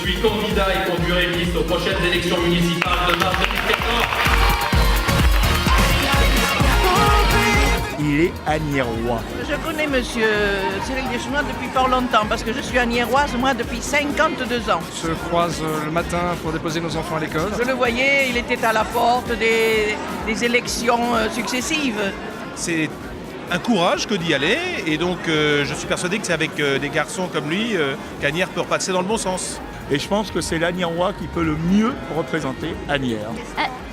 suis candidat et conduirai une liste aux prochaines élections municipales de mars 2014. Il est agnérois. Je connais monsieur Cyril Deschenois depuis fort longtemps parce que je suis agnéroise moi depuis 52 ans. On se croise le matin pour déposer nos enfants à l'école. Je le voyais, il était à la porte des élections successives. C'est un courage que d'y aller et donc je suis persuadé que c'est avec des garçons comme lui qu'Asnières peut repasser dans le bon sens. Et je pense que c'est l'agnérois qui peut le mieux représenter Asnières.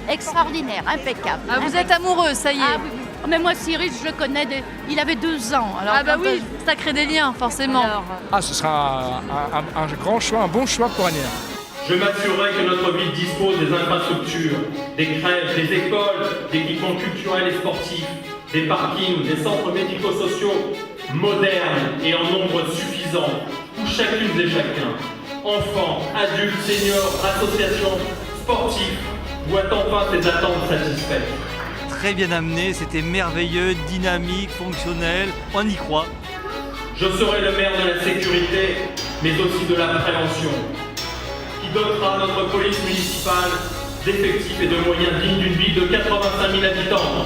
Extraordinaire, impeccable. Ah, vous êtes amoureuse, ça y est. Ah, oui, oui. Mais moi, Cyril, je le connais, il avait 2 ans. Alors, Ah bah oui, ça crée des liens, forcément. Alors, Ah, ce sera un grand choix, un bon choix pour Asnières. Je m'assurerai que notre ville dispose des infrastructures, des crèches, des écoles, d'équipements culturels et sportifs, des parkings, des centres médico-sociaux modernes et en nombre suffisant, où chacune et chacun, enfants, adultes, seniors, associations, sportifs, voient enfin ses attentes satisfaites. Très bien amené, c'était merveilleux, dynamique, fonctionnel, on y croit. Je serai le maire de la sécurité, mais aussi de la prévention, qui dotera notre police municipale d'effectifs et de moyens dignes d'une ville de 85 000 habitants.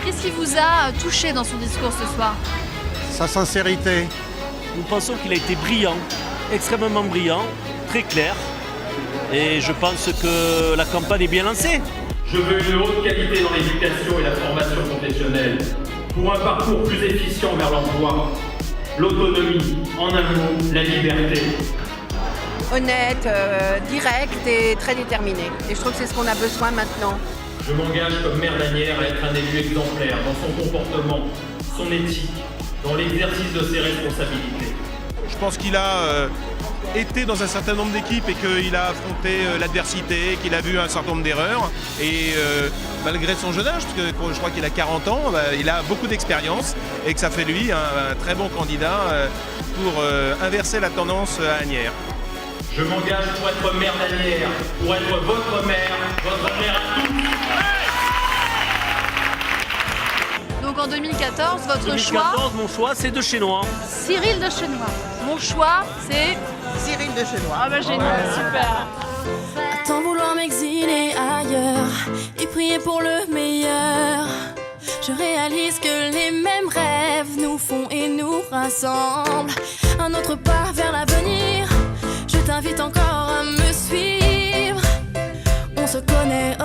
Qu'est-ce qui vous a touché dans son discours ce soir? Sa sincérité. Nous pensons qu'il a été brillant, extrêmement brillant, très clair. Et je pense que la campagne est bien lancée. Je veux une haute qualité dans l'éducation et la formation professionnelle, pour un parcours plus efficient vers l'emploi, l'autonomie, en un mot, la liberté. Honnête, direct et très déterminé. Et je trouve que c'est ce qu'on a besoin maintenant. Je m'engage comme maire d'Asnières à être un élu exemplaire dans son comportement, son éthique, dans l'exercice de ses responsabilités. Je pense qu'il a été dans un certain nombre d'équipes et qu'il a affronté l'adversité, qu'il a vu un certain nombre d'erreurs. Et malgré son jeune âge, parce que je crois qu'il a 40 ans, il a beaucoup d'expérience et que ça fait lui un très bon candidat pour inverser la tendance à Asnières. Je m'engage pour être maire d'Asnières, pour être votre maire à tous. Donc en 2014, votre 2014, choix, mon choix, c'est Deschenois. Cyril Deschenois. mon choix, c'est... Cyril Deschenois. Ah bah génial, super. Tant vouloir m'exiler ailleurs et prier pour le meilleur. Je réalise que les mêmes rêves nous font et nous rassemblent. Un autre pas vers l'avenir. Je t'invite encore à me suivre. On se connaît.